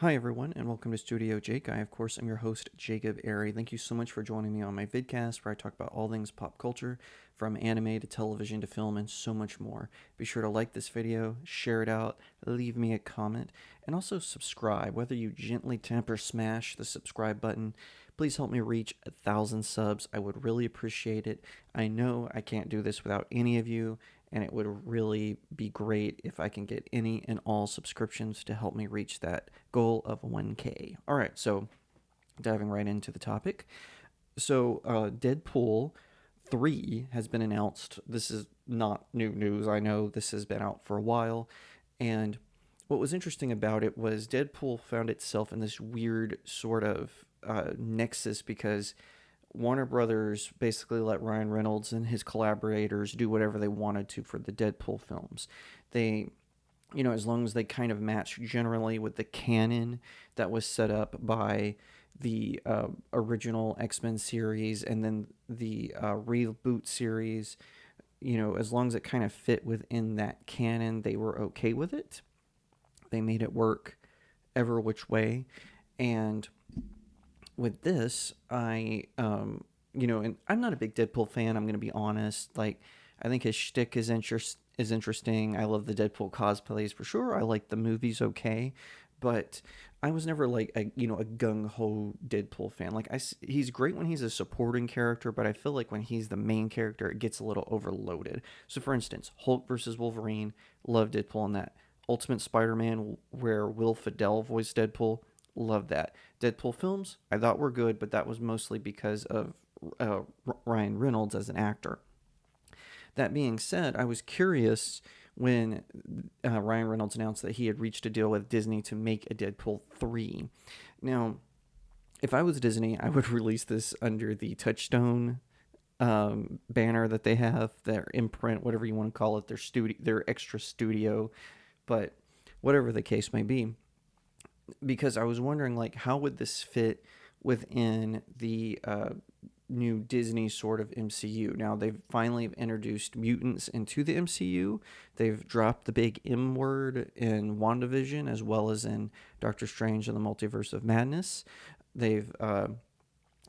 Hi everyone, and welcome to StudioJake. I, of course, am your host, Jacob Airy. Thank you so much for joining me on my vidcast where I talk about all things pop culture, from anime to television to film, and so much more. Be sure to like this video, share it out, leave me a comment, and also subscribe. Whether you gently tap or smash the subscribe button, please help me reach 1,000 subs. I would really appreciate it. I know I can't do this without any of you, and it would really be great if I can get any and all subscriptions to help me reach that goal of 1K. All right, so diving right into the topic. Deadpool 3 has been announced. This is not new news. I know this has been out for a while. And what was interesting about it was Deadpool found itself in this weird sort of nexus because Warner Brothers basically let Ryan Reynolds and his collaborators do whatever they wanted to for the Deadpool films. They, as long as they kind of match generally with the canon that was set up by the original X-Men series and then the reboot series, as long as it kind of fit within that canon, they were okay with it. They made it work ever which way. And with this, and I'm not a big Deadpool fan. I'm gonna be honest. Like, I think his shtick is interesting. I love the Deadpool cosplays for sure. I like the movies okay, but I was never like a gung ho Deadpool fan. Like he's great when he's a supporting character, but I feel like when he's the main character, it gets a little overloaded. So, for instance, Hulk versus Wolverine, love Deadpool in that. Ultimate Spider-Man, where Will Fidel voiced Deadpool, love that. Deadpool films, I thought were good, but that was mostly because of uh, Ryan Reynolds as an actor. That being said, I was curious when Ryan Reynolds announced that he had reached a deal with Disney to make a Deadpool 3. Now, if I was Disney, I would release this under the Touchstone banner that they have, their imprint, whatever you want to call it, their extra studio, but whatever the case may be, because I was wondering, like, how would this fit within the new Disney sort of MCU? Now they've finally introduced mutants into the MCU. They've dropped the big M word in WandaVision as well as in Doctor Strange and the Multiverse of Madness. They've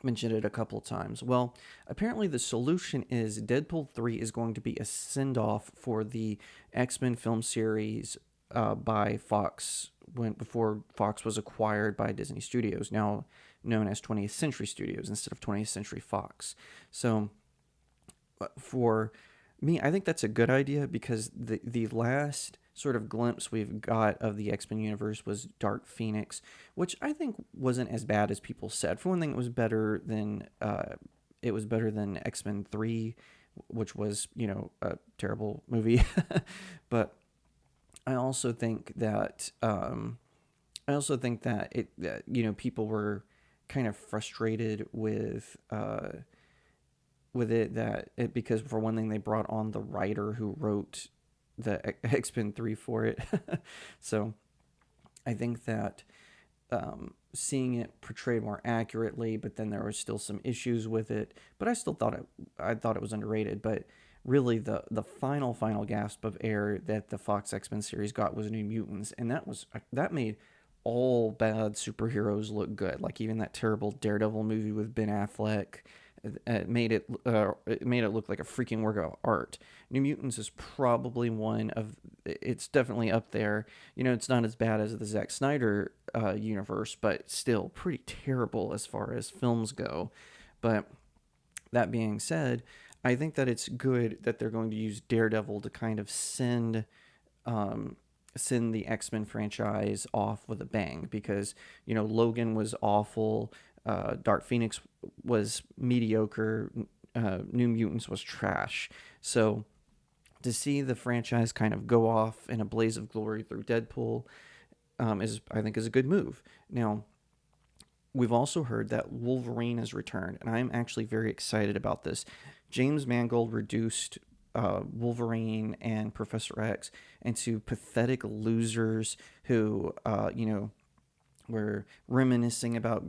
mentioned it a couple of times. Well, apparently the solution is Deadpool 3 is going to be a send off for the X-Men film series by Fox before Fox was acquired by Disney Studios, now known as 20th Century Studios instead of 20th Century Fox. So for me, I think that's a good idea because the last sort of glimpse we've got of the X-Men universe was Dark Phoenix, which I think wasn't as bad as people said. For one thing, it was better than X-Men 3, which was, a terrible movie. But I also think that people were kind of frustrated with it because, for one thing, they brought on the writer who wrote the X-Men 3 for it. So I think that seeing it portrayed more accurately, but then there were still some issues with it. But I thought it was underrated. But really, the final gasp of air that the Fox X-Men series got was New Mutants, and that made all bad superheroes look good. Like even that terrible Daredevil movie with Ben Affleck, it made it look like a freaking work of art. New Mutants is probably it's definitely up there. It's not as bad as the Zack Snyder universe, but still pretty terrible as far as films go. But that being said, I think that it's good that they're going to use Daredevil to kind of send the X-Men franchise off with a bang, because Logan was awful, Dark Phoenix was mediocre, New Mutants was trash. So to see the franchise kind of go off in a blaze of glory through Deadpool I think is a good move. Now, we've also heard that Wolverine has returned, and I'm actually very excited about this. James Mangold reduced Wolverine and Professor X into pathetic losers who, were reminiscing about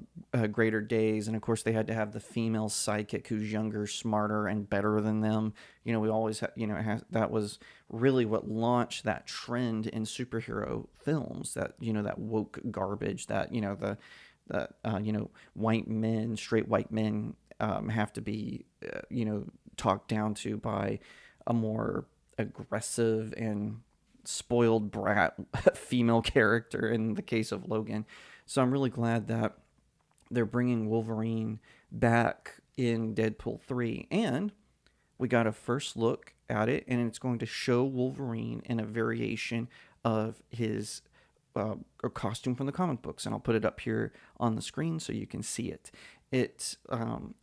greater days, and of course they had to have the female sidekick who's younger, smarter, and better than them. We always that was really what launched that trend in superhero films, that that woke garbage, that white men, straight white men, have to be talked down to by a more aggressive and spoiled brat female character in the case of Logan. So I'm really glad that they're bringing Wolverine back in Deadpool 3. And we got a first look at it, and it's going to show Wolverine in a variation of his costume from the comic books. And I'll put it up here on the screen so you can see it. It's,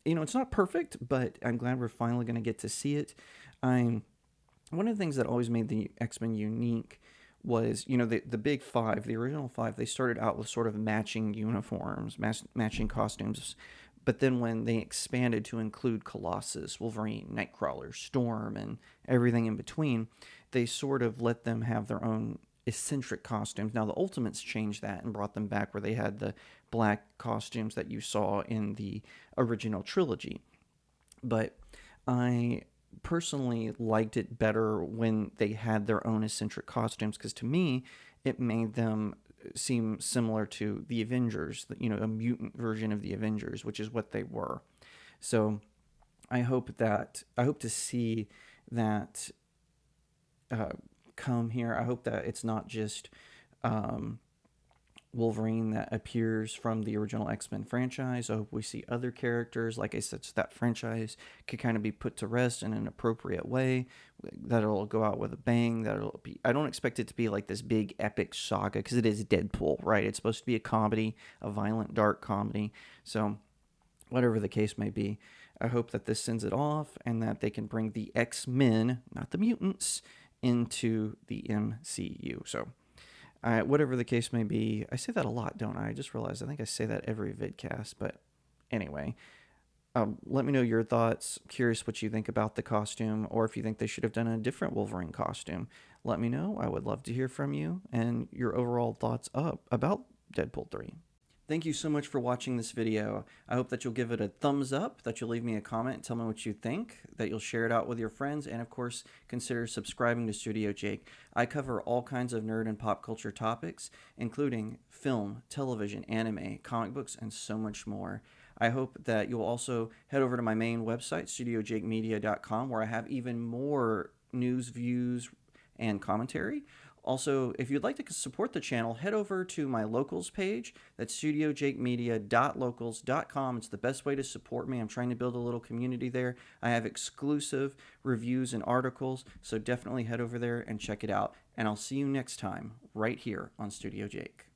it's not perfect, but I'm glad we're finally going to get to see it. One of the things that always made the X-Men unique was, the big five, the original five, they started out with sort of matching uniforms, matching costumes. But then when they expanded to include Colossus, Wolverine, Nightcrawler, Storm, and everything in between, they sort of let them have their own eccentric costumes. Now, the Ultimates changed that and brought them back where they had the black costumes that you saw in the original trilogy. But I personally liked it better when they had their own eccentric costumes, because to me it made them seem similar to the Avengers, a mutant version of the Avengers, which is what they were. So I hope to see that come here. I hope that it's not just Wolverine that appears from the original X-Men franchise. I hope we see other characters, like I said, so that franchise could kind of be put to rest in an appropriate way, that it'll go out with a bang, I don't expect it to be like this big epic saga, because it is Deadpool, right? It's supposed to be a comedy, a violent, dark comedy. So whatever the case may be, I hope that this sends it off, and that they can bring the X-Men, not the mutants, into the MCU. So whatever the case may be, I say that a lot, don't I? I just realized I think I say that every vidcast, but anyway, let me know your thoughts. Curious what you think about the costume, or if you think they should have done a different Wolverine costume. Let me know. I would love to hear from you and your overall thoughts about Deadpool 3. Thank you so much for watching this video. I hope that you'll give it a thumbs up, that you'll leave me a comment and tell me what you think, that you'll share it out with your friends, and of course, consider subscribing to StudioJake. I cover all kinds of nerd and pop culture topics, including film, television, anime, comic books, and so much more. I hope that you'll also head over to my main website, StudioJakeMedia.com, where I have even more news, views, and commentary. Also, if you'd like to support the channel, head over to my locals page. That's studiojakemedia.locals.com. It's the best way to support me. I'm trying to build a little community there. I have exclusive reviews and articles, so definitely head over there and check it out. And I'll see you next time, right here on Studio Jake.